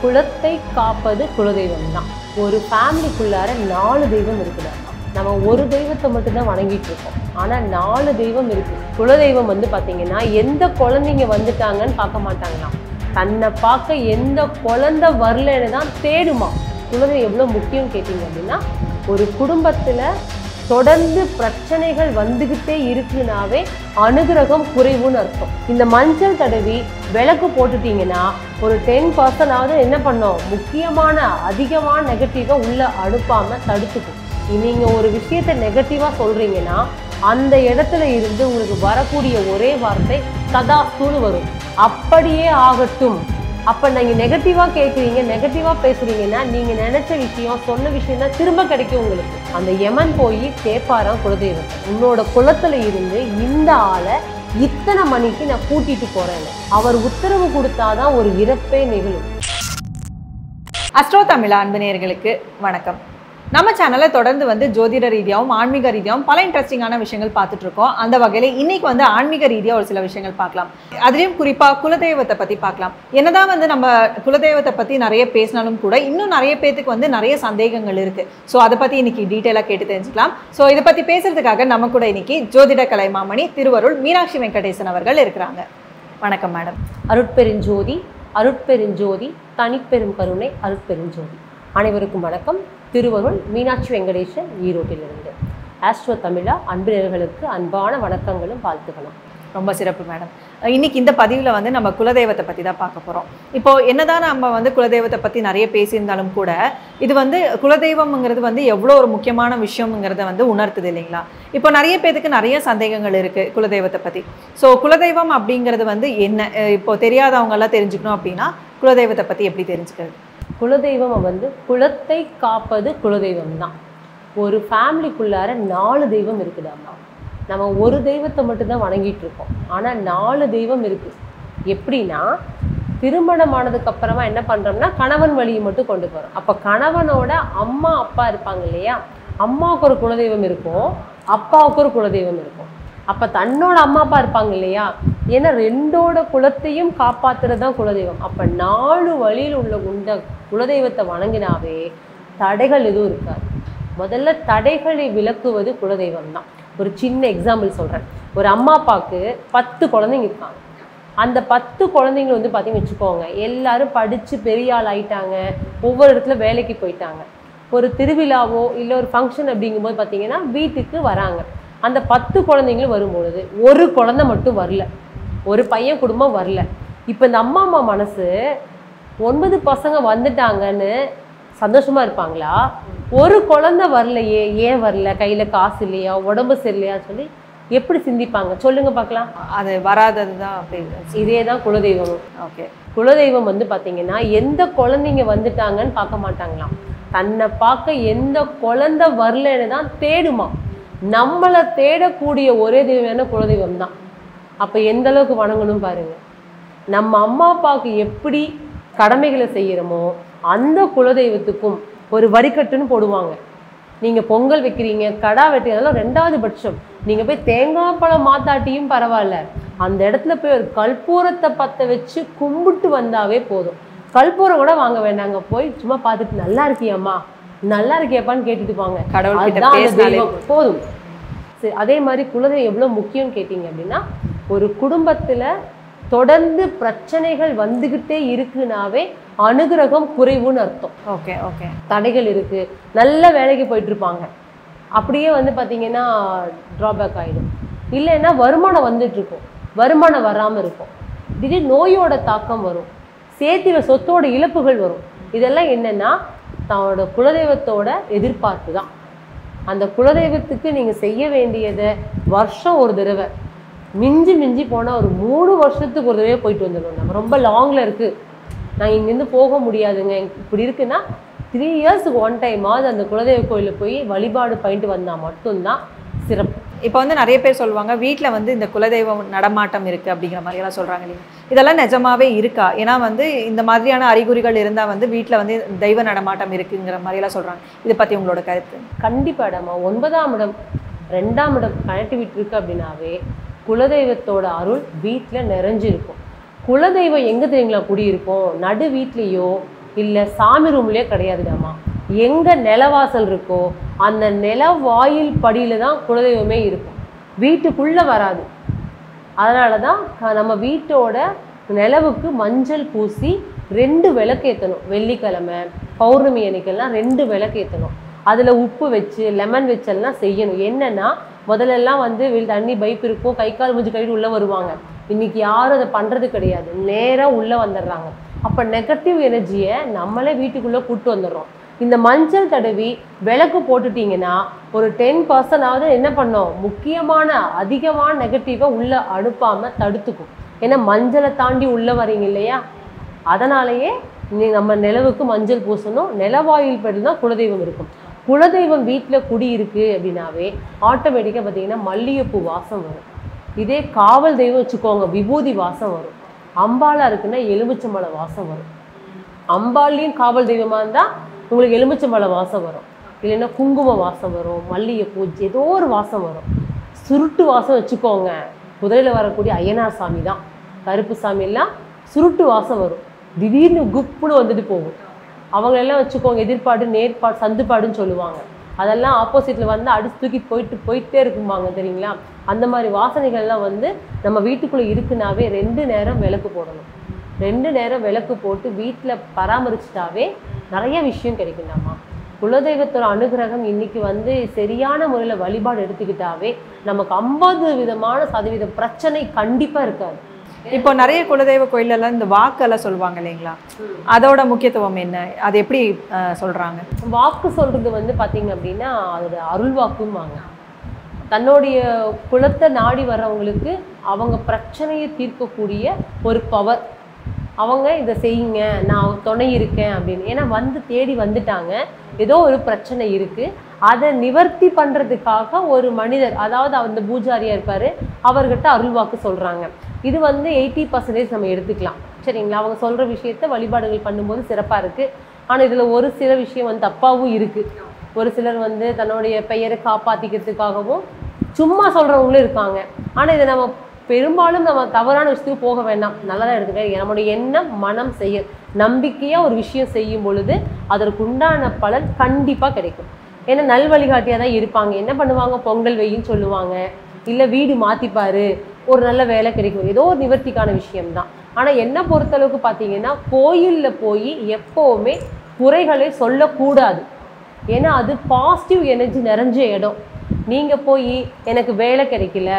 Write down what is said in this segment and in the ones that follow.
குலத்தை காப்பது குலதெய்வம் தான். ஒரு ஃபேமிலிக்குள்ளார 4 தெய்வம் இருக்குதா. நம்ம ஒரு தெய்வத்தை மட்டும்தான் வணங்கிட்டு இருக்கோம். ஆனால் 4 தெய்வம் இருக்கு. குலதெய்வம் பார்த்தீங்கன்னா எந்த குழந்தைங்க வந்துட்டாங்கன்னு பார்க்க மாட்டாங்களாம். தன்னை பார்க்க எந்த குழந்தை வரலன்னு தான் தேடுமா. குலதெய்வம் எவ்வளோ முக்கியம் கேட்டீங்க அப்படின்னா, ஒரு குடும்பத்தில் தொடர்ந்து பிரச்சனைகள் வந்துகிட்டே இருக்குனாவே அனுகிரகம் குறைவுன்னு அர்த்தம். இந்த மஞ்சள் தடவி விளக்கு போட்டுட்டீங்கன்னா ஒரு 10% என்ன பண்ணோம், முக்கியமான அதிகமான நெகட்டிவாக உள்ள அனுப்பாமல் தடுத்துக்கும். நீங்கள் ஒரு விஷயத்தை நெகட்டிவாக சொல்கிறீங்கன்னா அந்த இடத்துல இருந்து உங்களுக்கு வரக்கூடிய ஒரே வார்த்தை ததாஸ்துன்னு வரும். அப்படியே ஆகட்டும். அப்போ நீங்கள் நெகட்டிவாக கேட்குறீங்க, நெகட்டிவாக பேசுகிறீங்கன்னா நீங்கள் நினச்ச விஷயம் சொன்ன விஷயம் தான் திரும்ப கிடைக்கும் உங்களுக்கு. அந்த யமன் போய் கேட்பாராம் குலதெய்வத்தை, உன்னோட குலத்தில் இருந்து இந்த ஆளை இத்தனை மணிக்கு நான் கூட்டிகிட்டு போகிறேன்னு. அவர் உத்தரவு கொடுத்தாதான் ஒரு இறப்பே நிகழும். அஸ்ட்ரோ தமிழ் அன்பு நேயர்களுக்கு வணக்கம். நம்ம சேனலை தொடர்ந்து ஜோதிட ரீதியாகவும் ஆன்மீக ரீதியாகவும் பல இன்ட்ரெஸ்டிங்கான விஷயங்கள் பார்த்துட்டு இருக்கோம். அந்த வகையில் இன்னைக்கு ஆன்மீக ரீதியாக ஒரு சில விஷயங்கள் பார்க்கலாம். அதுலேயும் குறிப்பாக குலதெய்வத்தை பற்றி பார்க்கலாம். என்னதான் நம்ம குலதெய்வத்தை பற்றி நிறைய பேசினாலும் கூட இன்னும் நிறைய பேருக்கு நிறைய சந்தேகங்கள் இருக்குது. ஸோ அதை பற்றி இன்னைக்கு டீட்டெயிலாக கேட்டு தெரிஞ்சுக்கலாம். ஸோ இதை பற்றி பேசுறதுக்காக நம்ம கூட இன்னைக்கு ஜோதிட கலைமாமணி திருவருள் மீனாட்சி வெங்கடேசன் அவர்கள் இருக்கிறாங்க. வணக்கம் மேடம். அருட்பெருஞ்சோதி அருட்பெருஞ்சோதி தனிப்பெரும் கருணை அருட்பெருஞ்சோதி. அனைவருக்கும் வணக்கம். திருவருள் மீனாட்சி வெங்கடேசன், ஈரோட்டிலிருந்து. ஆஸ்ட்ரோ தமிழா அன்பினர்களுக்கு அன்பான வணக்கங்களும் வாழ்த்துக்களும். ரொம்ப சிறப்பு மேடம். இன்னைக்கு இந்த பதிவில் நம்ம குலதெய்வத்தை பற்றி தான் பார்க்க போகிறோம். இப்போது என்னதான் நம்ம குலதெய்வத்தை பற்றி நிறைய பேசியிருந்தாலும் கூட இது குலதெய்வம்ங்கிறது எவ்வளோ ஒரு முக்கியமான விஷயம்ங்கிறத உணர்த்துது இல்லைங்களா? இப்போ நிறைய பேருக்கு நிறைய சந்தேகங்கள் இருக்குது குலதெய்வத்தை பற்றி. ஸோ குலதெய்வம் அப்படிங்கிறது என்ன, இப்போது தெரியாதவங்கெல்லாம் தெரிஞ்சுக்கணும் அப்படின்னா குலதெய்வத்தை பற்றி எப்படி தெரிஞ்சுக்கிறது? குலதெய்வம் குலத்தை காப்பது குலதெய்வம் தான். ஒரு ஃபேமிலிக்குள்ளார 4 தெய்வம் இருக்குதாம்மா. நம்ம ஒரு தெய்வத்தை மட்டும்தான் வணங்கிட்டு இருக்கோம். ஆனால் 4 தெய்வம் இருக்கு. எப்படின்னா, திருமணம் ஆனதுக்கு அப்புறமா என்ன பண்றோம்னா கணவன் வழியை மட்டும் கொண்டு போறோம். அப்போ கணவனோட அம்மா அப்பா இருப்பாங்க இல்லையா, அம்மாவுக்கு ஒரு குலதெய்வம் இருக்கும், அப்பாவுக்கு ஒரு குலதெய்வம் இருக்கும். அப்போ தன்னோட அம்மா அப்பா இருப்பாங்க இல்லையா, ஏன்னா 2ஓட குலத்தையும் காப்பாற்றுறது தான் குலதெய்வம். அப்போ 4 வழியில் உள்ள குலதெய்வத்தை வணங்கினாவே தடைகள் எதுவும் இருக்காது. முதல்ல தடைகளை விளக்குவது குலதெய்வம் தான். ஒரு சின்ன எக்ஸாம்பிள் சொல்கிறேன். ஒரு அம்மா அப்பாவுக்கு 10 குழந்தைங்க இருக்காங்க. அந்த 10 குழந்தைங்க பார்த்தீங்கன்னு வச்சுக்கோங்க, எல்லாரும் படித்து பெரிய ஆள் ஆயிட்டாங்க, ஒவ்வொரு இடத்துல வேலைக்கு போயிட்டாங்க. ஒரு திருவிழாவோ இல்லை ஒரு ஃபங்க்ஷன் அப்படிங்கும்போது பார்த்தீங்கன்னா வீட்டுக்கு வராங்க. அந்த 10 குழந்தைங்களும் வரும்பொழுது ஒரு குழந்தை மட்டும் வரல, ஒரு பையன் குடும்பம் வரல. இப்போ இந்த அம்மா அம்மா மனசு 9 பசங்க வந்துட்டாங்கன்னு சந்தோஷமா இருப்பாங்களா? ஒரு குழந்தை வரலையே, ஏன் வரல, கையில் காசு இல்லையா, உடம்பு சரியில்லையா சொல்லி எப்படி சிந்திப்பாங்க சொல்லுங்க பார்க்கலாம். அது வராதது தான். அப்படி இதே தான் குலதெய்வம். ஓகே. குலதெய்வம் பார்த்தீங்கன்னா எந்த குழந்தைங்க வந்துட்டாங்கன்னு பார்க்க மாட்டாங்களாம். தன்னை பார்க்க எந்த குழந்தை வரலன்னு தான் தேடுமா. நம்மளை தேடக்கூடிய ஒரே தெய்வம் குலதெய்வம் தான். அப்போ எந்த அளவுக்கு வணங்கணும் பாருங்க. நம்ம அம்மா அப்பாவுக்கு எப்படி கடமைகளை செய்கிறோமோ அந்த குலதெய்வத்துக்கும் ஒரு வரிக்கட்டுன்னு போடுவாங்க. நீங்கள் பொங்கல் வைக்கிறீங்க, கடா வெட்டுறதெல்லாம் 2வது பட்சம். நீங்கள் போய் தேங்காய் பழம் மாத்தாட்டியும் பரவாயில்ல, அந்த இடத்துல போய் ஒரு கற்பூரத்தை பற்ற வச்சு கும்பிட்டு வந்தாவே போதும். கற்பூரம் கூட வாங்க வேண்டாங்க, போய் சும்மா பார்த்துட்டு நல்லா இருக்கியாம்மா, நல்லா இருக்கியாப்பான்னு கேட்டுட்டு வாங்க, கடவுள் போதும். சரி, அதே மாதிரி குலதெய்வம் எவ்வளோ முக்கியம் கேட்டீங்க அப்படின்னா, ஒரு குடும்பத்தில் தொடர்ந்து பிரச்சனைகள் வந்துகிட்டே இருக்குனாவே அனுகிரகம் குறைவுன்னு அர்த்தம். Okay okay. தடைகள் இருக்கு, நல்ல வேலைக்கு போயிட்டு இருப்பாங்க, அப்படியே பார்த்தீங்கன்னா ட்ராபேக் ஆகிடும். இல்லைன்னா வருமானம் வந்துட்டு இருக்கும், வருமானம் வராமல் இருக்கும். திடீர் நோயோட தாக்கம் வரும், சேர்த்திர சொத்தோட இழப்புகள் வரும். இதெல்லாம் என்னன்னா தன்னோட குலதெய்வத்தோட எதிர்பார்ப்பு தான். அந்த குலதெய்வத்துக்கு நீங்கள் செய்ய வேண்டியதை வருஷம் ஒரு தடவை, மிஞ்சி மிஞ்சி போனால் ஒரு 3 வருஷத்துக்கு ஒரு தடவை போயிட்டு வந்துடுவோம். நம்ம ரொம்ப லாங்கில் இருக்குது, நான் இங்கேருந்து போக முடியாதுங்க, இப்படி இருக்குன்னா 3 இயர்ஸுக்கு 1 டைமாவது அந்த குலதெய்வ கோயிலில் போய் வழிபாடு பண்ணிட்டு வந்தால் மட்டும்தான் சிறப்பு. இப்போ நிறைய பேர் சொல்லுவாங்க வீட்டில் இந்த குலதெய்வம் நடமாட்டம் இருக்குது அப்படிங்கிற மாதிரியெல்லாம் சொல்கிறாங்க இல்லையா? இதெல்லாம் நிஜமாவே இருக்கா? ஏன்னா இந்த மாதிரியான அறிகுறிகள் இருந்தால் வீட்டில் தெய்வ நடமாட்டம் இருக்குங்கிற மாதிரியெல்லாம் சொல்கிறாங்க. இதை பற்றி உங்களோட கருத்து? கண்டிப்பாக இடமா 9ஆம் இடம் 2ஆம் இடம் கனெக்டிவிட்டி இருக்குது அப்படின்னாவே குலதெய்வத்தோட அருள் வீட்டில் நிறைஞ்சிருக்கும். குலதெய்வம் எங்கே தெரியுங்களா குடியிருக்கும்? நடு வீட்லேயோ இல்லை சாமி ரூம்லேயே கிடையாதுடாமா. எங்கே நிலவாசல் இருக்கோ அந்த நிலவாயில் படியில் தான் குலதெய்வமே இருக்கும், வீட்டுக்குள்ளே வராது. அதனால தான் நம்ம வீட்டோட நிலவுக்கு மஞ்சள் பூசி 2 விளக்கு ஏற்றணும். வெள்ளிக்கிழமை பௌர்ணமி அன்னைக்கெல்லாம் 2 விளக்கு ஏற்றணும். அதில் உப்பு வச்சு லெமன் வச்செல்லாம் செய்யணும். என்னென்னா முதல்லலாம் வந்து தண்ணி பைப் இருக்கும், கை கால் மூஞ்சி கழுவிட்டு உள்ளே வருவாங்க. இன்றைக்கி யாரும் அதை பண்ணுறது கிடையாது, நேராக உள்ளே வந்துடுறாங்க. அப்போ நெகட்டிவ் எனர்ஜியை நம்மளே வீட்டுக்குள்ளே கூப்பிட்டு வந்துடுறோம். இந்த மஞ்சள் தடவி விளக்கு போட்டுட்டிங்கன்னா ஒரு 10% என்ன பண்ணோம், முக்கியமான அதிகமான நெகட்டிவை உள்ளே அனுப்பாமல் தடுத்துக்கும். ஏன்னா மஞ்சளை தாண்டி உள்ளே வரீங்க இல்லையா, அதனாலேயே நம்ம நிலவுக்கு மஞ்சள் பூசணும். நிலவாயில் படி தான் குலதெய்வம் இருக்கும். குலதெய்வம் வீட்டில் குடி இருக்குது அப்படின்னாவே ஆட்டோமேட்டிக்காக பார்த்தீங்கன்னா மல்லிகைப்பூ வாசம் வரும். இதே காவல் தெய்வம் வச்சுக்கோங்க, விபூதி வாசம் வரும். அம்பாலாக இருக்குன்னா எலுமிச்சம்பழ வாசம் வரும். அம்பாலையும் காவல் தெய்வமாக இருந்தால் உங்களுக்கு எலுமிச்சம்பழ வாசம் வரும், இல்லைன்னா குங்கும வாசம் வரும், மல்லிகைப்பூ ஏதோ ஒரு வாசம் வரும். சுருட்டு வாசம் வச்சுக்கோங்க, குதிரையில் வரக்கூடிய ஐயனார் சாமி தான். கருப்பு சாமியெல்லாம் சுருட்டு வாசம் வரும், திடீர்னு குப்புன்னு வந்துட்டு போகும். அவங்களெல்லாம் வச்சுக்கோங்க எதிர்பாடு நேர்பாடு சந்துப்பாடுன்னு சொல்லுவாங்க. அதெல்லாம் ஆப்போசிட்டில் வந்து அடிச்சு தூக்கி போயிட்டே இருக்கும்பாங்க தெரியுங்களா. அந்த மாதிரி வாசனைகள்லாம் வந்து நம்ம வீட்டுக்குள்ளே இருக்குனாவே 2 நேரம் விளக்கு போடணும். 2 நேரம் விளக்கு போட்டு வீட்டில் பராமரிச்சிட்டாவே நிறைய விஷயம் கிடைக்கும்டாமா. குலதெய்வத்தோட அனுகிரகம் இன்னைக்கு வந்து சரியான முறையில் வழிபாடு எடுத்துக்கிட்டாவே நமக்கு 50% பிரச்சனை கண்டிப்பாக இருக்காது. இப்போ நிறைய குலதெய்வ கோயிலெல்லாம் இந்த வாக்கெல்லாம் சொல்லுவாங்க இல்லைங்களா, அதோட முக்கியத்துவம் என்ன, அது எப்படி சொல்கிறாங்க? வாக்கு சொல்கிறது வந்து பார்த்திங்க அப்படின்னா அதோட அருள் வாக்கும்பாங்க. தன்னுடைய குலத்தை நாடி வர்றவங்களுக்கு அவங்க பிரச்சனையை தீர்க்கக்கூடிய ஒரு பவர். அவங்க இதை செய்யுங்க, நான் துணை இருக்கேன் அப்படின்னு. ஏன்னா வந்து தேடி வந்துட்டாங்க, ஏதோ ஒரு பிரச்சனை இருக்குது, அதை நிவர்த்தி பண்ணுறதுக்காக ஒரு மனிதர், அதாவது அந்த பூஜாரியாக இருப்பார், அவர்கிட்ட அருள்வாக்கு சொல்கிறாங்க. இது வந்து 80% நம்ம எடுத்துக்கலாம் சரிங்களா. அவங்க சொல்கிற விஷயத்த வழிபாடுகள் பண்ணும்போது சிறப்பாக இருக்குது. ஆனால் இதில் ஒரு சில விஷயம் வந்து தப்பாகவும் இருக்குது. ஒரு சிலர் வந்து தன்னுடைய பெயரை காப்பாற்றிக்கிறதுக்காகவும் சும்மா சொல்கிறவங்களும் இருக்காங்க. ஆனால் இதை நம்ம பெரும்பாலும் நம்ம தவறான விஷயத்துக்கு போக வேண்டாம், நல்லா தான் எடுத்துக்க. நம்முடைய எண்ணம் மனம் செயல் நம்பிக்கையாக ஒரு விஷயம் செய்யும் பொழுது அதற்கு உண்டான பலன் கண்டிப்பாக கிடைக்கும். ஏன்னா நல் வழிகாட்டியாக தான் இருப்பாங்க. என்ன பண்ணுவாங்க, பொங்கல் வெயின்னு சொல்லுவாங்க, இல்லை வீடு மாற்றிப்பார், ஒரு நல்ல வேலை கிடைக்கும், ஏதோ ஒரு நிவர்த்திக்கான விஷயம்தான். ஆனால் என்னை பொறுத்தளவுக்கு பார்த்தீங்கன்னா கோயிலில் போய் எப்போவுமே குறைகளை சொல்லக்கூடாது. ஏன்னா அது பாசிட்டிவ் எனர்ஜி நிறைஞ்ச இடம். நீங்கள் போய் எனக்கு வேலை கிடைக்கல,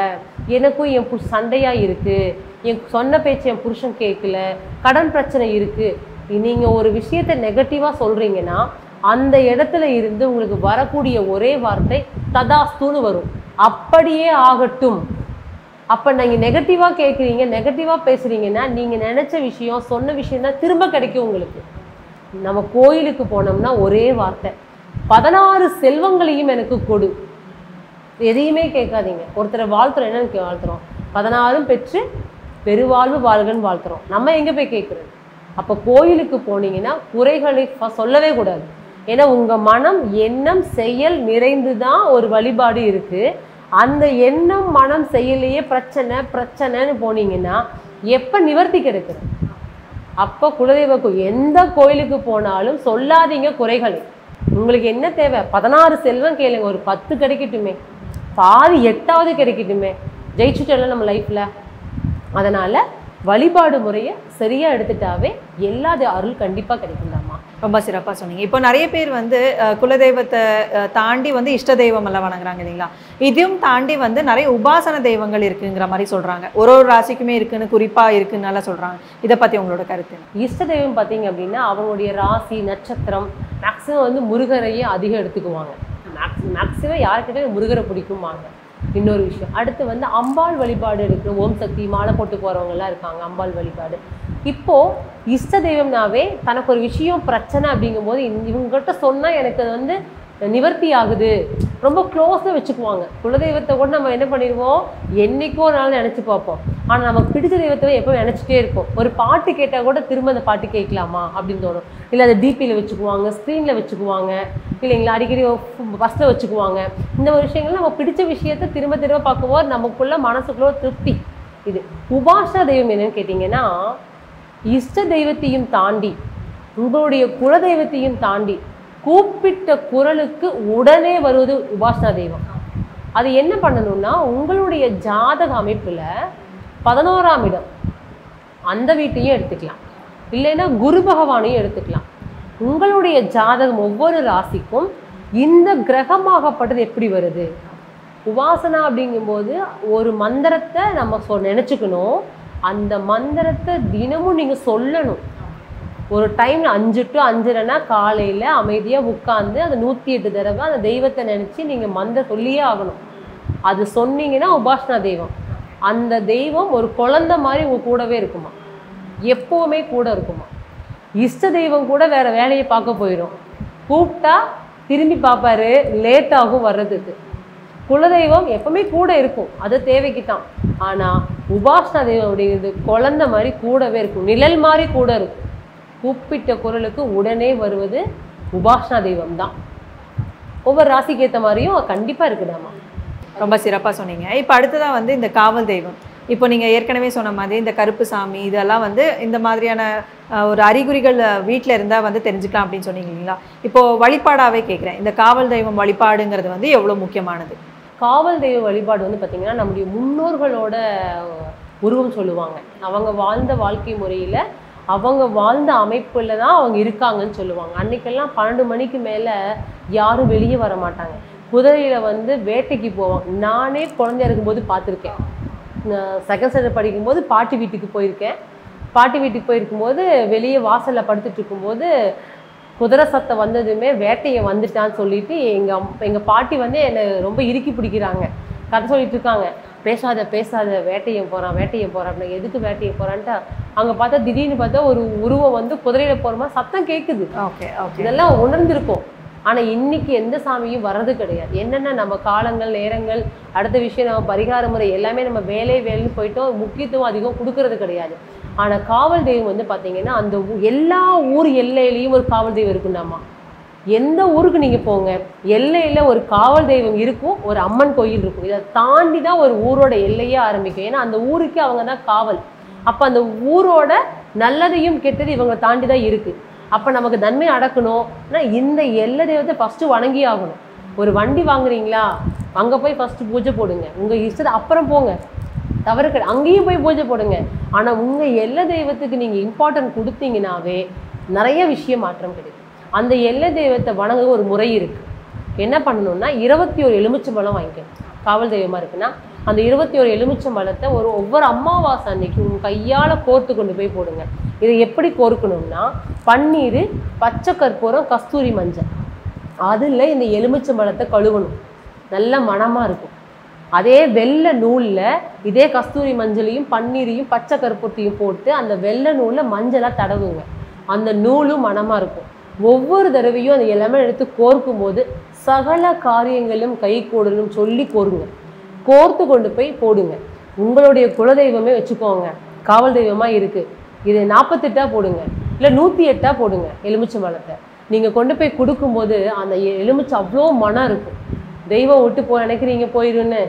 எனக்கும் என் சண்டையாக இருக்குது, என் சொன்ன பேச்சு என் புருஷன் கேட்கல, கடன் பிரச்சனை இருக்குது, நீங்கள் ஒரு விஷயத்தை நெகட்டிவாக சொல்கிறீங்கன்னா அந்த இடத்துல இருந்து உங்களுக்கு வரக்கூடிய ஒரே வார்த்தை ததாஸ்துன்னு வரும், அப்படியே ஆகட்டும். அப்போ நீங்கள் நெகட்டிவாக கேட்குறீங்க, நெகட்டிவாக பேசுகிறீங்கன்னா நீங்கள் நினச்ச விஷயம் சொன்ன விஷயம் தான் திரும்ப கிடைக்கும் உங்களுக்கு. நம்ம கோயிலுக்கு போனோம்னா ஒரே வார்த்தை, 16 செல்வங்களையும் எனக்கு கொடு. எதையுமே கேட்காதீங்க. ஒருத்தரை வாழ்த்துறோம், என்னன்னு வாழ்த்துறோம், 16 பெற்று பெருவாழ்வு வாழ்கன்னு வாழ்த்துறோம். நம்ம எங்கே போய் கேட்குறது? அப்போ கோயிலுக்கு போனீங்கன்னா குறைகளை சொல்லவே கூடாது. ஏன்னா உங்கள் மனம் எண்ணம் செயல் நிறைந்து தான் ஒரு வழிபாடு இருக்குது. அந்த எண்ணம் மனம் செயலையே பிரச்சனைன்னு போனீங்கன்னா எப்போ நிவர்த்தி கிடைக்குது? அப்போ குலதெய்வ எந்த கோயிலுக்கு போனாலும் சொல்லாதீங்க குறைகளை. உங்களுக்கு என்ன தேவை? 16 செல்வம் கேளுங்க, ஒரு 10 கிடைக்கட்டுமே, பாதி 8வது கிடைக்கட்டுமே, ஜெயிச்சுட்டோம்ல நம்ம லைஃப்பில். அதனால் வழிபாடு முறையை சரியாக எடுத்துட்டாவே எல்லாது அருள் கண்டிப்பாக கிடைக்கும்டாமா. ரொம்ப சிறப்பாக சொன்னீங்க. இப்போ நிறைய பேர் வந்து குலதெய்வத்தை தாண்டி வந்து இஷ்ட தெய்வம் எல்லாம் வணங்குறாங்க இல்லைங்களா, இதையும் தாண்டி வந்து நிறைய உபாசன தெய்வங்கள் இருக்குங்கிற மாதிரி சொல்கிறாங்க. ஒரு ராசிக்குமே இருக்குன்னு குறிப்பாக இருக்குன்னு சொல்கிறாங்க. இதை பற்றி உங்களோட கருத்து? இஷ்ட தெய்வம் பார்த்தீங்க அப்படின்னா அவங்களுடைய ராசி நட்சத்திரம் மேக்ஸிமம் வந்து முருகரையே அதிகம் எடுத்துக்குவாங்க. மேக்ஸிமம் யாருக்கிட்டே முருகரை பிடிக்குமாங்க. இன்னொரு விஷயம், அடுத்து வந்து அம்பாள் வழிபாடு இருக்கிற ஓம் சக்தி மாலை போட்டு போகிறவங்கலாம் இருக்காங்க, அம்பாள் வழிபாடு. இப்போது இஷ்ட தெய்வம்னாவே தனக்கு ஒரு விஷயம் பிரச்சனை அப்படிங்கும்போது இவங்ககிட்ட சொன்னால் எனக்கு அது வந்து நிவர்த்தி ஆகுது, ரொம்ப க்ளோஸாக வச்சுக்குவாங்க. குலதெய்வத்தை கூட நம்ம என்ன பண்ணிடுவோம், என்றைக்கோ ஒரு நாள் நினச்சி பார்ப்போம். ஆனால் நமக்கு பிடிச்ச தெய்வத்தை எப்போ நினச்சிட்டே இருப்போம். ஒரு பாட்டு கேட்டால் கூட திரும்ப அந்த பாட்டு கேட்கலாமா அப்படின்னு தோணும். இல்லை அதை டிபியில் வச்சுக்குவாங்க, ஸ்க்ரீனில் வச்சுக்குவாங்க, இல்லைங்களா அடிக்கடி பஸ்ஸில் வச்சுக்குவாங்க. இந்த ஒரு விஷயங்கள் நம்ம பிடிச்ச விஷயத்தை திரும்ப திரும்ப பார்க்கும்போது நமக்குள்ள மனசுக்குள்ள திருப்தி. இது உபாசன தெய்வம் என்னன்னு கேட்டிங்கன்னா இஷ்ட தெய்வத்தையும் தாண்டி உங்களுடைய குலதெய்வத்தையும் தாண்டி கூப்பிட்ட குரலுக்கு உடனே வருவது உபாசனா தெய்வம். அது என்ன பண்ணணும்னா, உங்களுடைய ஜாதக அமைப்புல 11ஆம் இடம் அந்த வீட்டையும் எடுத்துக்கலாம், இல்லைன்னா குரு பகவானையும் எடுத்துக்கலாம். உங்களுடைய ஜாதகம் ஒவ்வொரு ராசிக்கும் இந்த கிரகமாகப்பட்டது எப்படி வருது. உபாசனா அப்படிங்கும்போது ஒரு மந்திரத்தை நம்ம நினச்சிக்கணும். அந்த மந்திரத்தை தினமும் நீங்கள் சொல்லணும். ஒரு டைம் 5 to 5:30 காலையில் அமைதியாக உட்காந்து அந்த 108 தடவை அந்த தெய்வத்தை நினச்சி நீங்கள் மந்திரம் சொல்லியே ஆகணும். அது சொன்னீங்கன்னா உபாசனா தெய்வம். அந்த தெய்வம் ஒரு குழந்தை மாதிரி உங்கள் கூடவே இருக்குமா, எப்போவுமே கூட இருக்குமா. இஷ்ட தெய்வம் கூட வேறு வேலையை பார்க்க போயிடும், கூப்பிட்டா திரும்பி பார்ப்பாரு, லேட்டாகும் வர்றதுக்கு. குலதெய்வம் எப்பவுமே கூட இருக்கும், அது தேவைக்கு தான். ஆனால் உபாசனா தெய்வம் அப்படிங்கிறது குழந்தை மாதிரி கூடவே இருக்கும், நிழல் மாதிரி கூட இருக்கும். கூப்பிட்ட குரலுக்கு உடனே வருவது உபாசனா தெய்வம் தான். ஒவ்வொரு ராசிக்கு ஏற்ற மாதிரியும் கண்டிப்பாக இருக்குதாம்மா. ரொம்ப சிறப்பாக சொன்னீங்க. இப்போ அடுத்ததான் வந்து இந்த காவல் தெய்வம். இப்போ நீங்கள் ஏற்கனவே சொன்ன மாதிரி இந்த கருப்பு சாமி இதெல்லாம் வந்து இந்த மாதிரியான ஒரு அறிகுறிகள் வீட்டில் இருந்தால் வந்து தெரிஞ்சுக்கலாம் அப்படின்னு சொன்னீங்க இல்லைங்களா. இப்போது வழிபாடாகவே கேட்குறேன், இந்த காவல் தெய்வம் வழிபாடுங்கிறது வந்து எவ்வளோ முக்கியமானது? காவல் தெய்வ வழிபாடு வந்து பார்த்திங்கன்னா நம்முடைய முன்னோர்களோட உருவம் சொல்லுவாங்க. அவங்க வாழ்ந்த வாழ்க்கை முறையில் அவங்க வாழ்ந்த அமைப்பில் தான் அவங்க இருக்காங்கன்னு சொல்லுவாங்க. அன்றைக்கெல்லாம் 12 மணிக்கு மேலே யாரும் வெளியே வர மாட்டாங்க. குதிரையில் வந்து வேட்டைக்கு போவாங்க. நானே குழந்தையா இருக்கும்போது பார்த்துருக்கேன். செகண்ட் ஸ்டாண்டர்ட் படிக்கும்போது பாட்டி வீட்டுக்கு போயிருக்கேன். பாட்டி வீட்டுக்கு போயிருக்கும்போது வெளியே வாசலில் படுத்துட்டு இருக்கும்போது குதிரை சத்தம் வந்ததுமே வேட்டையை வந்துட்டான்னு சொல்லிட்டு எங்கள் பாட்டி வந்து என்னை ரொம்ப இறுக்கி பிடிக்கிறாங்க. கதை சொல்லிட்டு இருக்காங்க, பேசாத பேசாத வேட்டையை போகிறான் அப்படின்னு. எதுக்கு வேட்டையை போகிறான்ட்டு அங்கே பார்த்தா திடீர்னு பார்த்தா ஒரு உருவம் வந்து குதிரையில் போகிற மாதிரி சத்தம் கேட்குது. ஓகே இதெல்லாம் உணர்ந்திருக்கோம். ஆனால் இன்னைக்கு எந்த சாமியும் வர்றது கிடையாது. என்னென்ன நம்ம காலங்கள் நேரங்கள் அடுத்த விஷயம் நம்ம பரிகார முறை எல்லாமே நம்ம வேலைன்னு போயிட்டோம், முக்கியத்துவம் அதிகம் கொடுக்கறது கிடையாது. ஆனால் காவல் தெய்வம் வந்து பார்த்தீங்கன்னா அந்த எல்லா ஊர் எல்லையிலையும் ஒரு காவல் தெய்வம் இருக்குண்டாமா. எந்த ஊருக்கு நீங்கள் போங்க, எல்லையில் ஒரு காவல் தெய்வம் இருக்கும், ஒரு அம்மன் கோயில் இருக்கும். இதை தாண்டி தான் ஒரு ஊரோட எல்லையே ஆரம்பிக்கும். ஏன்னா அந்த ஊருக்கு அவங்க தான் காவல். அப்போ அந்த ஊரோட நல்லதையும் கெட்டது இவங்க தாண்டி தான் இருக்குது. அப்போ நமக்கு நன்மை அடக்கணும்னா இந்த எல்லை தெய்வத்தை ஃபஸ்ட்டு வணங்கி ஆகணும். ஒரு வண்டி வாங்குறீங்களா, அங்கே போய் ஃபஸ்ட்டு பூஜை போடுங்க. உங்கள் இஷ்டத்தை அப்புறம் போங்க, தவறு கிடையாது, அங்கேயும் போய் பூஜை போடுங்க. ஆனால் உங்கள் எல்லை தெய்வத்துக்கு நீங்கள் இம்பார்ட்டன்ட் கொடுத்தீங்கன்னாவே நிறைய விஷயம் மாற்றம் கிடைக்கும். அந்த எல்லை தெய்வத்தை வணங்க ஒரு முறை இருக்குது. என்ன பண்ணணும்னா 21 எலுமிச்சம்பழம் வாங்கிக்கணும். காவல் தெய்வமாக இருக்குன்னா அந்த 21 எலுமிச்சம்பழத்தை ஒவ்வொரு அமாவாசை அன்னைக்கு உங்கள் கையால் கோர்த்து கொண்டு போய் போடுங்க. இதை எப்படி கோர்க்கணும்னா பன்னீர், பச்சை கற்பூரம், கஸ்தூரி மஞ்சள், அதில் இந்த எலுமிச்சம்பழத்தை கழுவணும். நல்ல மணமாக இருக்கும். அதே வெள்ளை நூலில் இதே கஸ்தூரி மஞ்சளையும் பன்னீரையும் பச்சை கற்பூரத்தையும் போட்டு அந்த வெள்ளை நூலில் மஞ்சளாக தடவுங்க. அந்த நூலும் மணமாக இருக்கும். ஒவ்வொரு தடவையும் அந்த எல்லாமே எடுத்து கோர்க்கும் போது சகல காரியங்களும் கை கூடணும் சொல்லி கோருங்க. கோர்த்து கொண்டு போய் போடுங்க. உங்களுடைய குலதெய்வமே வச்சுக்கோங்க, காவல் தெய்வமாக இருக்குது, இது 48 போடுங்க, இல்லை 108 போடுங்க. எலுமிச்சம்பழத்தை நீங்கள் கொண்டு போய் கொடுக்கும்போது அந்த எலுமிச்சை அவ்வளோ மனம் இருக்கும். தெய்வம் விட்டு நினைக்கிறீங்க போயிடுன்னு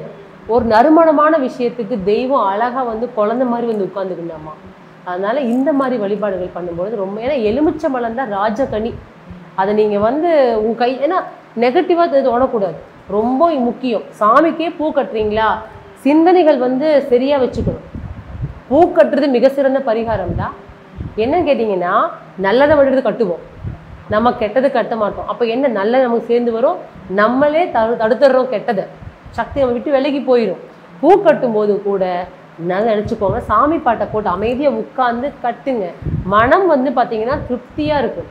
ஒரு நறுமணமான விஷயத்துக்கு தெய்வம் அழகாக வந்து குழந்தை மாதிரி வந்து உட்காந்துக்கணுமா. அதனால் இந்த மாதிரி வழிபாடுகள் பண்ணும்போது ரொம்ப, ஏன்னா எலுமிச்சம்பழம் தான் ராஜகனி. அதை நீங்கள் வந்து உங்கள் கை, ஏன்னா நெகட்டிவாக தோணக்கூடாது, ரொம்ப முக்கியம். சாமிக்கே பூ கட்டுறீங்களா, சிந்தனைகள் வந்து சரியாக வச்சுக்கணும். பூ கட்டுறது மிக சிறந்த பரிகாரம் தான். என்னன்னு கேட்டிங்கன்னா நல்லதை விடுறது கட்டுவோம், நம்ம கெட்டது கட்ட மாட்டோம். அப்போ என்ன நல்ல நமக்கு சேர்ந்து வரும், நம்மளே தடுத்துடுறோம் கெட்டதை, சக்தி நம்ம விட்டு விலகி போயிடும். பூ கட்டும்போது கூட நினச்சிக்கோங்க, சாமி பாட்டை போட்டு அமைதியாக உட்காந்து கட்டுங்க. மனம் வந்து பார்த்தீங்கன்னா திருப்தியாக இருக்கும்.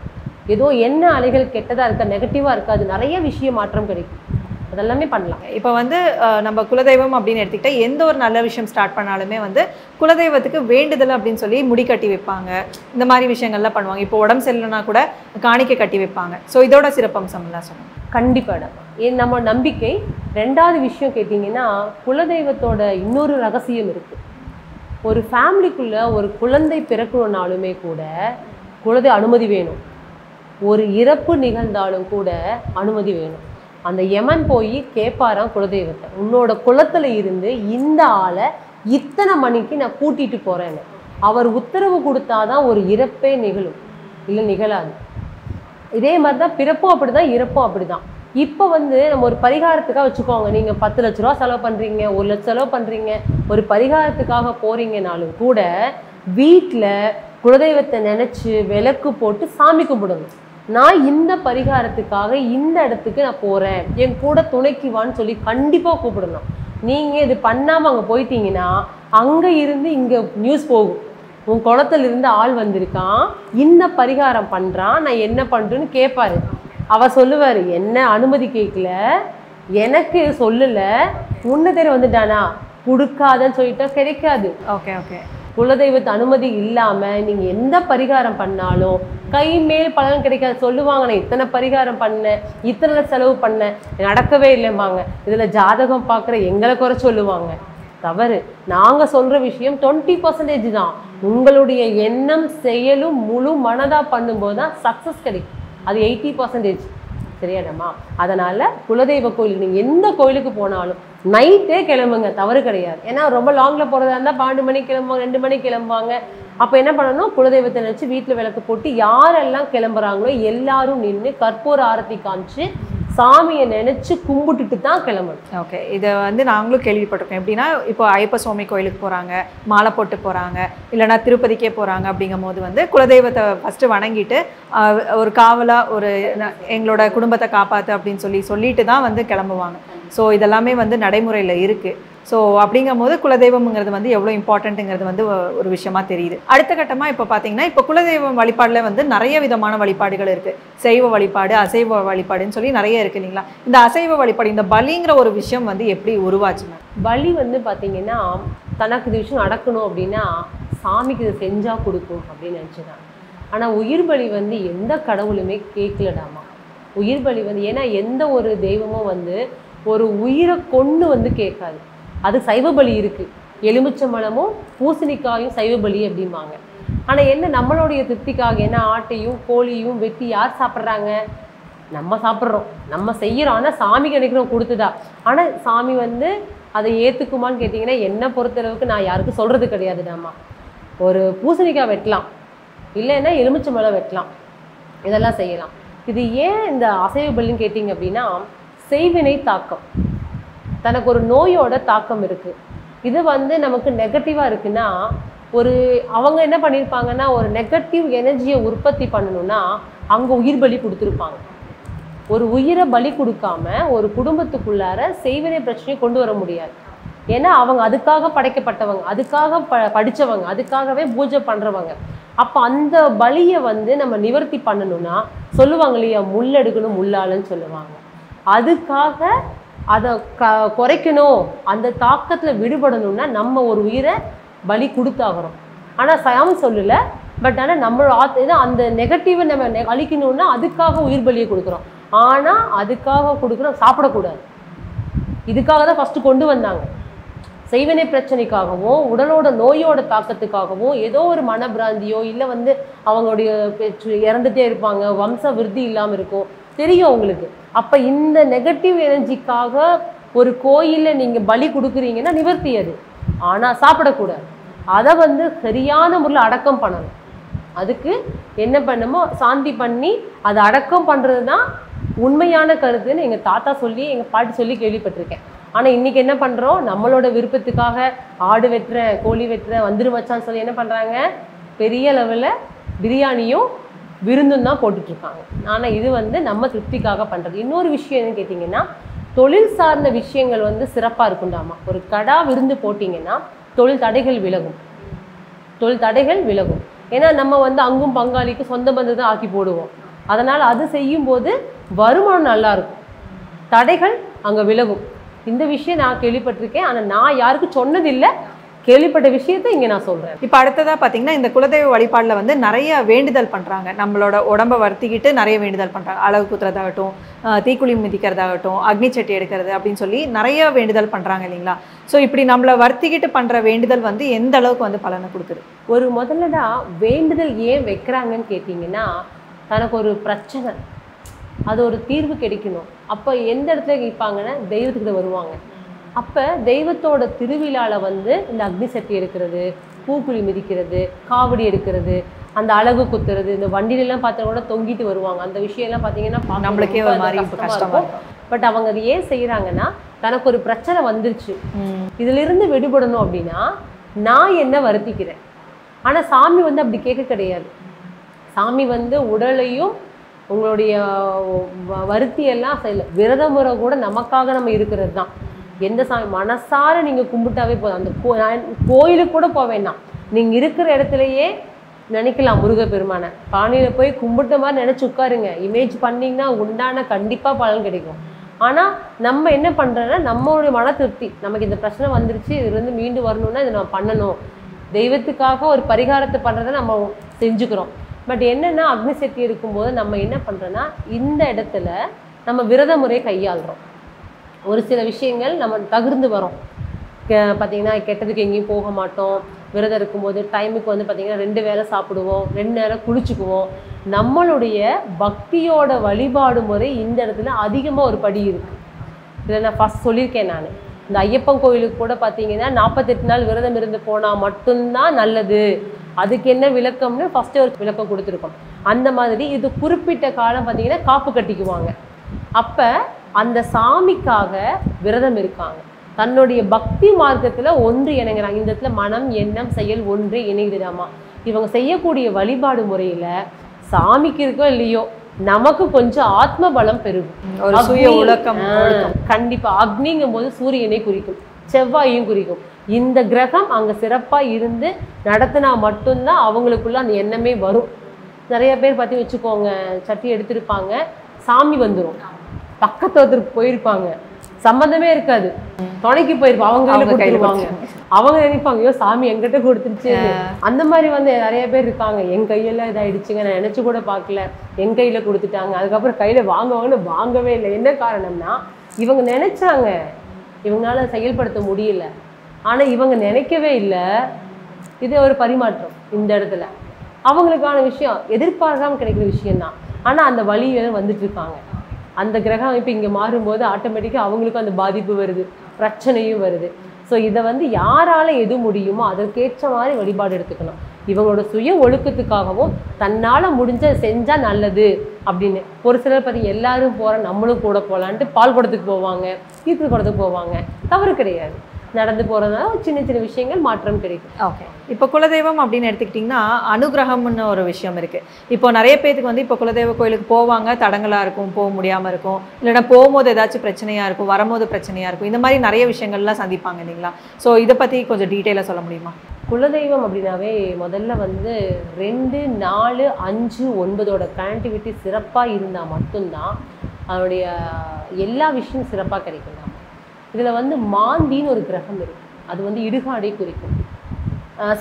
ஏதோ என்ன அலைகள் கெட்டதாக இருக்கா, நெகட்டிவாக இருக்காது, நிறைய விஷயம் மாற்றம் கிடைக்கும். அதெல்லாமே பண்ணலாம். இப்போ வந்து நம்ம குலதெய்வம் அப்படின்னு எடுத்துக்கிட்டால் எந்த ஒரு நல்ல விஷயம் ஸ்டார்ட் பண்ணாலுமே வந்து குலதெய்வத்துக்கு வேண்டுதல் அப்படின்னு சொல்லி முடி கட்டி வைப்பாங்க, இந்த மாதிரி விஷயங்கள்லாம் பண்ணுவாங்க. இப்போ உடம்பு சரியில்லைனா கூட காணிக்கை கட்டி வைப்பாங்க. ஸோ இதோட சிறப்பம்சம்லாம் சொல்லுங்கள். கண்டிப்பாக நம்ம நம்பிக்கை. ரெண்டாவது விஷயம் கேட்டிங்கன்னா குலதெய்வத்தோட இன்னொரு ரகசியம் இருக்குது. ஒரு ஃபேமிலிக்குள்ளே ஒரு குழந்தை பிறக்கணுன்னாலுமே கூட குலதெய்வ அனுமதி வேணும். ஒரு இறப்பு நிகழ்ந்தாலும் கூட அனுமதி வேணும். அந்த யமன் போய் கேட்பாராம் குலதெய்வத்தை, உன்னோட குலத்தில் இருந்து இந்த ஆளை இத்தனை மணிக்கு நான் கூட்டிகிட்டு போகிறேன்னு. அவர் உத்தரவு கொடுத்தாதான் ஒரு இறப்பே நிகழும். இல்லை நிகழாது. இதே மாதிரி தான் பிறப்பும் அப்படி தான், இறப்பும் அப்படி தான். இப்போ வந்து நம்ம ஒரு பரிகாரத்துக்காக வச்சுக்கோங்க, நீங்கள் 10 லட்ச ரூபா செலவு பண்ணுறீங்க, 1 லட்சம் செலவு பண்ணுறீங்க, ஒரு பரிகாரத்துக்காக போகிறீங்கனாலும் கூட வீட்டில் குலதெய்வத்தை நினச்சி விளக்கு போட்டு சாமி கும்பிடுங்க. நான் இந்த பரிகாரத்துக்காக இந்த இடத்துக்கு நான் போகிறேன், என் கூட துணைக்கு வான்னு சொல்லி கண்டிப்பாக கூப்பிடணும். நீங்கள் இது பண்ணாமல் அங்கே போயிட்டீங்கன்னா அங்கே இருந்து இங்கே நியூஸ் போகும், உன் குளத்துலேருந்து ஆள் வந்திருக்கான், இந்த பரிகாரம் பண்ணுறான், நான் என்ன பண்ணுறேன்னு கேட்பாரு. அவர் சொல்லுவார், என்ன அனுமதி கேட்கல, எனக்கு சொல்லலை, முன்ன தேர் வந்துட்டானா கொடுக்காதன்னு சொல்லிட்டா கிடைக்காது. Okay okay. குலதெய்வத்து அனுமதி இல்லாமல் நீங்கள் எந்த பரிகாரம் பண்ணாலும் கை மேல் பலன் கிடைக்காது. சொல்லுவாங்க, நான் இத்தனை பரிகாரம் பண்ணேன், இத்தனை செலவு பண்ணேன், நடக்கவே இல்லைம்பாங்க. இதில் ஜாதகம் பார்க்குற எங்களை குறை சொல்லுவாங்க. தவறு. நாங்கள் சொல்கிற விஷயம் 20% தான். உங்களுடைய எண்ணம் செயலும் முழு மனதாக பண்ணும்போது தான் சக்ஸஸ் கிடைக்கும். அது 80%. சரியாடம்மா? அதனால் குலதெய்வ கோயிலுக்கு நீங்கள் எந்த கோயிலுக்கு போனாலும் நைட்டே கிளம்புங்க, தவறு கிடையாது. ஏன்னா ரொம்ப லாங்கில் போகிறதா இருந்தால் 12 மணிக்கு கிளம்புவாங்க, 2 மணிக்கு கிளம்புவாங்க. அப்போ என்ன பண்ணணும், குலதெய்வத்தை நினச்சி வீட்டில் விளக்கு போட்டு யாரெல்லாம் கிளம்புறாங்களோ எல்லாரும் நின்று கற்பூர ஆரத்தி காமிச்சு சாமியை நினச்சி கும்பிட்டுட்டு தான் கிளம்பணும். ஓகே. இதை வந்து நாங்களும் கேள்விப்பட்டிருக்கோம். எப்படின்னா, இப்போ ஐயப்ப சுவாமி கோயிலுக்கு போகிறாங்க, மாலை போட்டு போகிறாங்க, இல்லைனா திருப்பதிக்கே போகிறாங்க. அப்படிங்கும் போது வந்து குலதெய்வத்தை ஃபஸ்ட்டு வணங்கிட்டு ஒரு காவலாக ஒரு எங்களோட குடும்பத்தை காப்பாற்று அப்படின்னு சொல்லிட்டு தான் வந்து கிளம்புவாங்க. ஸோ இதெல்லாமே வந்து நடைமுறையில் இருக்குது. ஸோ அப்படிங்கும் போது குலதெய்வம்ங்கிறது வந்து எவ்வளோ இம்பார்ட்டண்ட்டுங்கிறது வந்து ஒரு விஷயமா தெரியுது. அடுத்த கட்டமாக இப்போ பார்த்தீங்கன்னா, இப்போ குலதெய்வம் வழிபாடில் வந்து நிறைய விதமான வழிபாடுகள் இருக்குது. செய்வ வழிபாடு, அசைவ வழிபாடுன்னு சொல்லி நிறைய இருக்குது இல்லைங்களா? இந்த அசைவ வழிபாடு, இந்த பலிங்கிற ஒரு விஷயம் வந்து எப்படி உருவாச்சுங்க? பலி வந்து பார்த்தீங்கன்னா, தனக்கு இந்த விஷயம் நடக்கணும் அப்படின்னா சாமிக்கு இதை செஞ்சால் கொடுக்கும் அப்படின்னு நினச்சிதான். ஆனால் உயிர் பலி வந்து எந்த கடவுளுமே கேட்கலடாமா. உயிர் பலி வந்து, ஏன்னா எந்த ஒரு தெய்வமும் வந்து ஒரு உயிரை கொண்டு வந்து கேட்காது. அது சைவ பலி இருக்குது. எலுமிச்சம்பழமும் பூசணிக்காயும் சைவ பலி அப்படிம்பாங்க. ஆனால் என்ன, நம்மளுடைய திருப்திக்காக என்ன ஆட்டையும் கோழியும் வெட்டி யார் சாப்பிட்றாங்க? நம்ம சாப்பிட்றோம், நம்ம செய்கிறோம். ஆனால் சாமிக்கு நினைக்கிறோம் கொடுத்துதா. ஆனால் சாமி வந்து அதை ஏற்றுக்குமான்னு கேட்டிங்கன்னா என்னை பொறுத்தளவுக்கு நான் யாருக்கும் சொல்கிறது கிடையாதுடாமா. ஒரு பூசணிக்காய் வெட்டலாம், இல்லைன்னா எலுமிச்சம்பழம் வெட்டலாம், இதெல்லாம் செய்யலாம். இது ஏன் இந்த அசைவ பலின்னு கேட்டிங்க அப்படின்னா, செய்வினை தாக்கம், தனக்கு ஒரு நோயோட தாக்கம் இருக்குது. இது வந்து நமக்கு நெகட்டிவாக இருக்குன்னா, அவங்க என்ன பண்ணியிருப்பாங்கன்னா, ஒரு நெகட்டிவ் எனர்ஜியை உற்பத்தி பண்ணணும்னா அங்கே உயிர் பலி கொடுத்துருப்பாங்க. ஒரு உயிரை பலி கொடுக்காம ஒரு குடும்பத்துக்குள்ளார செய்வினை பிரச்சனையை கொண்டு வர முடியாது. ஏன்னா அவங்க அதுக்காக படைக்கப்பட்டவங்க, அதுக்காக படித்தவங்க, அதுக்காகவே பூஜை பண்ணுறவங்க. அப்போ அந்த பலியை வந்து நம்ம நிவர்த்தி பண்ணணும்னா சொல்லுவாங்க இல்லையா, முள் எடுக்கணும் முள்ளாலன்னு சொல்லுவாங்க. அதுக்காக அதை குறைக்கணும், அந்த தாக்கத்தில் விடுபடணும்னா நம்ம ஒரு உயிரை பலி கொடுத்தாகிறோம். ஆனால் சாமி சொல்லலை. பட் ஆனால் நம்மளோட அந்த நெகட்டிவை நம்ம அழிக்கணும்னா அதுக்காக உயிர் பலியை கொடுக்குறோம். ஆனால் அதுக்காக கொடுக்குறோம், சாப்பிடக்கூடாது. இதுக்காக தான் ஃபஸ்ட்டு கொண்டு வந்தாங்க. செய்வினை பிரச்சனைக்காகவும் உடலோட நோயோட தாக்கத்துக்காகவும், ஏதோ ஒரு மனப்பிராந்தியோ இல்லை வந்து அவங்களுடைய இறந்துட்டே இருப்பாங்க, வம்ச விருத்தி இல்லாமல் இருக்கும், தெரியும் அவங்களுக்கு. அப்போ இந்த நெகட்டிவ் எனர்ஜிக்காக ஒரு கோயிலில் நீங்கள் பலி கொடுக்குறீங்கன்னா நிவர்த்தி அது. ஆனால் சாப்பிடக்கூடாது. அதை வந்து சரியான முறையில் அடக்கம் பண்ணணும். அதுக்கு என்ன பண்ணணுமோ சாந்தி பண்ணி அதை அடக்கம் பண்ணுறது தான் உண்மையான கருத்துன்னு எங்கள் தாத்தா சொல்லி எங்கள் பாட்டி சொல்லி கேள்விப்பட்டிருக்கேன். ஆனால் இன்றைக்கி என்ன பண்ணுறோம், நம்மளோட விருப்பத்துக்காக ஆடு வெட்டுறேன், கோழி வெட்டுறேன், வந்துரு வச்சான்னு சொல்லி என்ன பண்ணுறாங்க, பெரிய லெவலில் பிரியாணியும் விருந்தும் தான் போட்டுட்ருக்காங்க. ஆனால் இது வந்து நம்ம திருப்திக்காக பண்ணுறது. இன்னொரு விஷயம் என்னன்னு கேட்டிங்கன்னா, தொழில் சார்ந்த விஷயங்கள் வந்து சிறப்பாக இருக்குண்டாமா. ஒரு கடா விருந்து போட்டிங்கன்னா தொழில் தடைகள் விலகும், தொழில் தடைகள் விலகும். ஏன்னா நம்ம வந்து அங்கும் பங்காளிக்கு சொந்த பந்தத்தை ஆக்கி போடுவோம். அதனால் அது செய்யும்போது வருமானம் நல்லாயிருக்கும், தடைகள் அங்கே விலகும். இந்த விஷயம் நான் கேள்விப்பட்டிருக்கேன். ஆனால் நான் யாருக்கும் சொன்னதில்லை, கேள்விப்பட்ட விஷயத்தை இங்கே நான் சொல்கிறேன். இப்போ அடுத்ததாக பார்த்தீங்கன்னா, இந்த குலதெய்வ வழிபாடில் வந்து நிறைய வேண்டுதல் பண்ணுறாங்க. நம்மளோட உடம்பை வருத்திக்கிட்டு நிறைய வேண்டுதல் பண்ணுறாங்க. அளவு குத்துறதாகட்டும், தீக்குழி மிதிக்கிறதாகட்டும், அக்னி சட்டி எடுக்கிறது அப்படின்னு சொல்லி நிறைய வேண்டுதல் பண்ணுறாங்க இல்லைங்களா? ஸோ இப்படி நம்மளை வருத்திக்கிட்டு பண்ணுற வேண்டுதல் வந்து எந்த அளவுக்கு வந்து பலனை கொடுக்குது? ஒரு முதல்லடா வேண்டுதல் ஏன் வைக்கிறாங்கன்னு கேட்டிங்கன்னா, தனக்கு ஒரு பிரச்சனை, அது ஒரு தீர்வு கிடைக்கணும். அப்போ எந்த இடத்துல கேட்பாங்கன்னா தெய்வத்துக்கிட்ட வருவாங்க. அப்போ தெய்வத்தோட திருவிழாவில் வந்து இந்த அக்னி சட்டி எடுக்கிறது, பூக்குழி மிதிக்கிறது, காவடி எடுக்கிறது, அந்த அழகு குத்துறது, இந்த வண்டியிலலாம் பார்த்தா கூட தொங்கிட்டு வருவாங்க. அந்த விஷயம்லாம் பார்த்தீங்கன்னா நம்மளுக்கே ஒரு மாதிரி கஷ்டமா இருக்கும். பட் அவங்க அது ஏன் செய்கிறாங்கன்னா, தனக்கு ஒரு பிரச்சனை வந்துருச்சு, இதிலிருந்து விடுபடணும் அப்படின்னா நான் என்ன வருத்திக்கிறேன். ஆனால் சாமி வந்து அப்படி கேட்க கிடையாது. சாமி வந்து உடலையும் உங்களுடைய வருத்தியெல்லாம் செய்யல. விரத முறை கூட நமக்காக நம்ம இருக்கிறது தான். எந்த சாமி மனசார நீங்கள் கும்பிட்டாவே போதும். அந்த கோயிலுக்கு கூட போக வேண்டாம், நீங்கள் இருக்கிற இடத்துலையே நினைக்கலாம் முருகப்பெருமானை. பாணியில் போய் கும்பிட்ட மாதிரி நினச்சி உட்காருங்க, இமேஜ் பண்ணிங்கன்னா உண்டான கண்டிப்பாக பலன் கிடைக்கும். ஆனால் நம்ம என்ன பண்ணுறோன்னா, நம்மளுடைய மன திருப்தி, நமக்கு இந்த பிரச்சனை வந்துருச்சு, இதுலேருந்து மீண்டு வரணும்னா இதை நம்ம பண்ணணும், தெய்வத்துக்காக ஒரு பரிகாரத்தை பண்ணுறதை நம்ம செஞ்சுக்கிறோம். பட் என்னென்னா அக்னி சக்தி இருக்கும்போது நம்ம என்ன பண்ணுறோன்னா, இந்த இடத்துல நம்ம விரத முறையை கையாளுறோம். ஒரு சில விஷயங்கள் நம்ம தகுர்ந்து வரோம். பார்த்திங்கன்னா கெட்டதுக்கு எங்கேயும் போக மாட்டோம். விரதம் இருக்கும்போது டைமுக்கு வந்து பார்த்திங்கன்னா 2 வேளை சாப்பிடுவோம், 2 நேரம் குளிச்சுக்குவோம். நம்மளுடைய பக்தியோட வழிபாடு முறை இந்த இடத்துல அதிகமாக ஒரு படி இருக்குது. இதில் நான் ஃபஸ்ட் சொல்லியிருக்கேன். நான் இந்த ஐயப்பன் கோயிலுக்கு கூட பார்த்தீங்கன்னா 48 நாள் விரதம் இருந்து போனால் மட்டும்தான் நல்லது. அதுக்கு என்ன விளக்கம்னு ஃபஸ்ட்டு ஒரு விளக்கம் கொடுத்துருக்கோம். அந்த மாதிரி இது குறிப்பிட்ட காலம் பார்த்தீங்கன்னா காப்பு கட்டிக்குவாங்க. அப்போ அந்த சாமிக்காக விரதம் இருக்காங்க, தன்னுடைய பக்தி மார்க்கத்தில் ஒன்று இணங்குறாங்க. இந்த இடத்துல மனம் எண்ணம் செயல் ஒன்று இணைகிறாமா. இவங்க செய்யக்கூடிய வழிபாடு முறையில் சாமிக்கு இருக்கோ இல்லையோ நமக்கு கொஞ்சம் ஆத்ம பலம் பெருகும். ஒரு சுய ஒழுக்கம். கண்டிப்பா. அக்னிங்கும் போது சூரியனை குறிக்கும், செவ்வாயையும் குறிக்கும். இந்த கிரகம் அங்க சிறப்பா இருந்து நடத்தினா மட்டும்தான் அவங்களுக்குள்ள அந்த எண்ணமே வரும். நிறைய பேர் பத்தி வச்சுக்கோங்க, சட்டி எடுத்திருப்பாங்க, சாமி வந்துடும், பக்கத்து போயிருப்பாங்க, சம்பந்தமே இருக்காது, துணைக்கு போயிருப்பாங்க, அவங்க கொடுத்துருவாங்க. அவங்க நினைப்பாங்க ஐயோ சாமி எங்கிட்ட கொடுத்துருச்சு. அந்த மாதிரி வந்து நிறைய பேர் இருக்காங்க. என் கையெல்லாம் இதாயிடுச்சுங்க, நான் நினைச்சு கூட பார்க்கல, என் கையில கொடுத்துட்டாங்க. அதுக்கப்புறம் கையில வாங்குவாங்கன்னு வாங்கவே இல்லை. என்ன காரணம்னா இவங்க நினைச்சாங்க, இவங்களால செயல்படுத்த முடியல, ஆனா இவங்க நினைக்கவே இல்லை. இது ஒரு பரிமாற்றம். இந்த இடத்துல அவங்களுக்கான விஷயம் எதிர்பார்க்காம கிடைக்கிற விஷயம்தான். ஆனா அந்த வழியில வந்துட்டு இருக்காங்க. அந்த கிரக அமைப்பு இங்கே மாறும்போது ஆட்டோமேட்டிக்காக அவங்களுக்கும் அந்த பாதிப்பு வருது, பிரச்சனையும் வருது. ஸோ இதை வந்து யாரால் எது முடியுமோ அதற்கேற்ற மாதிரி வழிபாடு எடுத்துக்கணும். இவங்களோட சுய ஒழுக்கத்துக்காகவும் தன்னால் முடிஞ்ச செஞ்சால் நல்லது அப்படின்னு. ஒரு சிலர் பார்த்தீங்கன்னா எல்லாரும் போகிற நம்மளும் கூட போகலான்ட்டு பால் குடத்துக்கு போவாங்க, தீர்த்து குடத்துக்கு போவாங்க. தவறு கிடையாது, நடந்து போகிறதுனால சின்ன சின்ன விஷயங்கள் மாற்றம் கிடைக்கும். ஓகே. இப்போ குலதெய்வம் அப்படின்னு எடுத்துக்கிட்டிங்கன்னா அனுகிரகம்னு ஒரு விஷயம் இருக்குது. இப்போ நிறைய பேருக்கு வந்து இப்போ குலதெய்வ கோயிலுக்கு போவாங்க, தடங்களாக இருக்கும், போக முடியாமல் இருக்கும், இல்லைன்னா போகும்போது ஏதாச்சும் பிரச்சனையாக இருக்கும், வரும்போது பிரச்சனையாக இருக்கும், இந்த மாதிரி நிறைய விஷயங்கள்லாம் சந்திப்பாங்க இல்லைங்களா? ஸோ இதை பற்றி கொஞ்சம் டீட்டெயிலாக சொல்ல முடியுமா? குலதெய்வம் அப்படின்னாவே முதல்ல வந்து 2, 4, 5, 9ஓட கனெக்டிவிட்டி சிறப்பாக இருந்தால் மட்டும்தான் அதனுடைய எல்லா விஷயமும் சிறப்பாக கிடைக்கும். இதில் வந்து மாந்தின்னு ஒரு கிரகம் இருக்குது, அது வந்து இடுகாடை குறிக்கும்.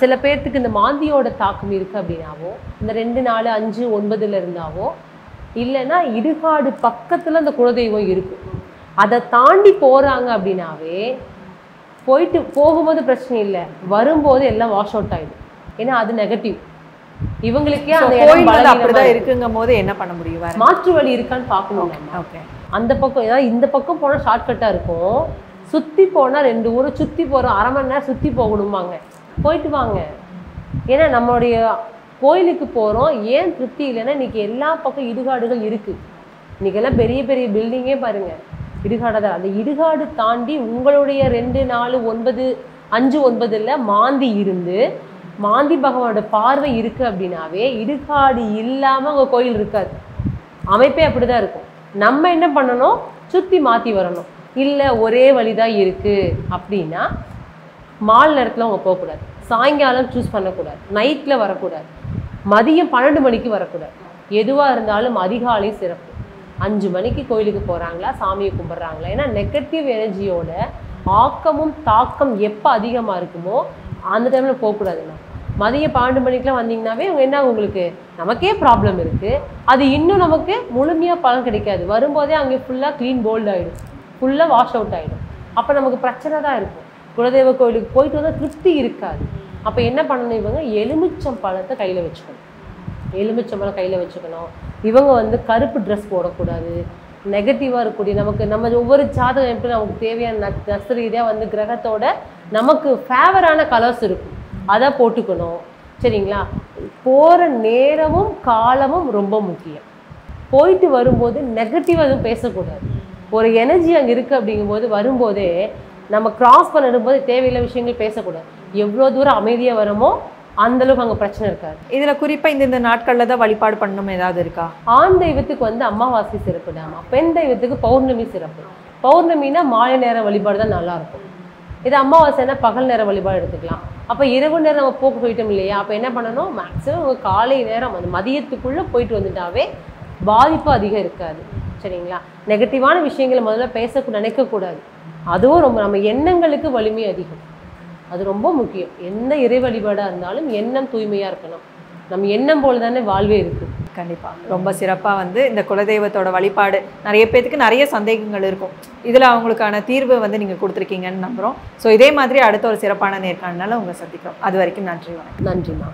சில பேர்த்துக்கு இந்த மாந்தியோட தாக்கம் இருக்குது அப்படின்னாவோ, இந்த 2, 4, 5, 9 இருந்தாவோ, இல்லைன்னா இடுகாடு பக்கத்தில் அந்த குலதெய்வம் இருக்கும். அதை தாண்டி போகிறாங்க அப்படின்னாவே போகும்போது பிரச்சனை இல்லை, வரும்போது எல்லாம் வாஷ் அவுட் ஆகிடும். ஏன்னா அது நெகட்டிவ். இவங்களுக்கே அந்த கோயில் அப்படிதான் இருக்குங்கும் போது என்ன பண்ண முடியும்? மாற்று வழி இருக்கான்னு பார்க்கணும். ஓகே. அந்த பக்கம் ஏதாவது இந்த பக்கம் போனால் ஷார்ட்கட்டாக இருக்கும், சுற்றி போனால் 2 ஊரை சுற்றி போகிறோம், அரை மணி நேரம் சுற்றி போகணுமாங்க. போயிட்டு வாங்க. ஏன்னா நம்மளுடைய கோயிலுக்கு போகிறோம், ஏன் திருப்தி இல்லைன்னா இன்றைக்கி எல்லா பக்கம் இடுகாடுகள் இருக்குது. இன்றைக்கெல்லாம் பெரிய பெரிய பில்டிங்கே பாருங்கள் இடுகாடாக தான். அந்த இடுகாடு தாண்டி உங்களுடைய 2, 4, 9, 5, 9ல் மாந்தி இருந்து மாந்தி பகவானோட பார்வை இருக்குது அப்படின்னாவே இடுகாடு இல்லாமல் உங்கள் கோயில் இருக்காது. அமைப்பே அப்படி தான் இருக்கும். நம்ம என்ன பண்ணணும், சுற்றி மாற்றி வரணும். இல்லை ஒரே வழிதான் இருக்குது அப்படின்னா மால் நேரத்தில் அவங்க போகக்கூடாது, சாயங்காலம் சூஸ் பண்ணக்கூடாது, நைட்டில் வரக்கூடாது, மதியம் 12 மணிக்கு வரக்கூடாது. எதுவாக இருந்தாலும் அதிகாலை சிறப்பு. 5 மணிக்கு கோயிலுக்கு போகிறாங்களா, சாமியை கும்பிட்றாங்களா. ஏன்னா நெகட்டிவ் எனர்ஜியோட ஆக்கமும் தாக்கம் எப்போ அதிகமாக இருக்குமோ அந்த டைமில் போகக்கூடாதுண்ணா. மதியம் 12 மணிக்கெலாம் வந்தீங்கன்னாவே அவங்க என்ன, உங்களுக்கு நமக்கே ப்ராப்ளம் இருக்குது, அது இன்னும் நமக்கு முழுமையாக பலன் கிடைக்காது. வரும்போதே அங்கே ஃபுல்லாக க்ளீன் போல்ட் ஆகிடும், ஃபுல்லாக வாஷ் அவுட் ஆகிடும். அப்போ நமக்கு பிரச்சனை தான் இருக்கும். குலதெய்வ கோயிலுக்கு போயிட்டு வந்தால் திருப்தி இருக்காது. அப்போ என்ன பண்ணணும், இவங்க எலுமிச்சம் பழத்தை கையில் வச்சுக்கணும். எலுமிச்சம்பழம் கையில் வச்சுக்கணும். இவங்க வந்து கருப்பு ட்ரெஸ் போடக்கூடாது. நெகட்டிவாக இருக்கக்கூடிய நம்ம ஒவ்வொரு ஜாதகம் எப்படி நமக்கு தேவையான நஸ்ரீதியாக வந்து கிரகத்தோட நமக்கு ஃபேவரான கலர்ஸ் இருக்கும், அதை போட்டுக்கணும். சரிங்களா? போகிற நேரமும் காலமும் ரொம்ப முக்கியம். போயிட்டு வரும்போது நெகட்டிவாக எதுவும் பேசக்கூடாது. ஒரு எனர்ஜி அங்கே இருக்குது அப்படிங்கும்போது வரும்போதே நம்ம கிராஸ் பண்ணிடும்போது தேவையில்லை விஷயங்கள் பேசக்கூடாது. எவ்வளோ தூரம் அமைதியாக வரமோ அந்தளவுக்கு அங்கே பிரச்சனை இருக்காது. இதில் குறிப்பாக இந்த நாட்களில் தான் வழிபாடு பண்ணணும் ஏதாவது இருக்கா? ஆண் தெய்வத்துக்கு வந்து அமாவாசை சிறப்புடாமா, பெண் தெய்வத்துக்கு பௌர்ணமி சிறப்பு. பௌர்ணமினா மாலை நேர வழிபாடு தான் நல்லாயிருக்கும். இது அமாவாசைனா பகல் நேர வழிபாடு எடுத்துக்கலாம். அப்போ இரவு நேரம் நம்ம போக்கு போயிட்டோம் இல்லையா, அப்போ என்ன பண்ணணும், மேக்ஸிமம் காலை நேரம் அந்த மதியத்துக்குள்ளே போயிட்டு வந்துட்டாவே பாதிப்பு அதிகம் இருக்காது. சரிங்களா? நெகட்டிவான விஷயங்களை முதல்ல நினைக்கக்கூடாது. அதுவும் ரொம்ப நம்ம எண்ணங்களுக்கு வலிமை அதிகம். அது ரொம்ப முக்கியம். எந்த இறை வழிபாடாக இருந்தாலும் எண்ணம் தூய்மையாக இருக்கணும். நம்ம எண்ணம் போல தானே வாழ்வே இருக்குது. கண்டிப்பாக ரொம்ப சிறப்பாக வந்து இந்த குலதெய்வத்தோட வழிபாடு நிறைய பேத்துக்கு நிறைய சந்தேகங்கள் இருக்கும். இதில் அவங்களுக்கான தீர்வு வந்து நீங்கள் கொடுத்துருக்கீங்கன்னு நம்புகிறோம். ஸோ இதே மாதிரி அடுத்த ஒரு சிறப்பான நேர்காணலால் உங்களை சந்திக்கிறோம். அது வரைக்கும் நன்றி. நன்றிம்மா.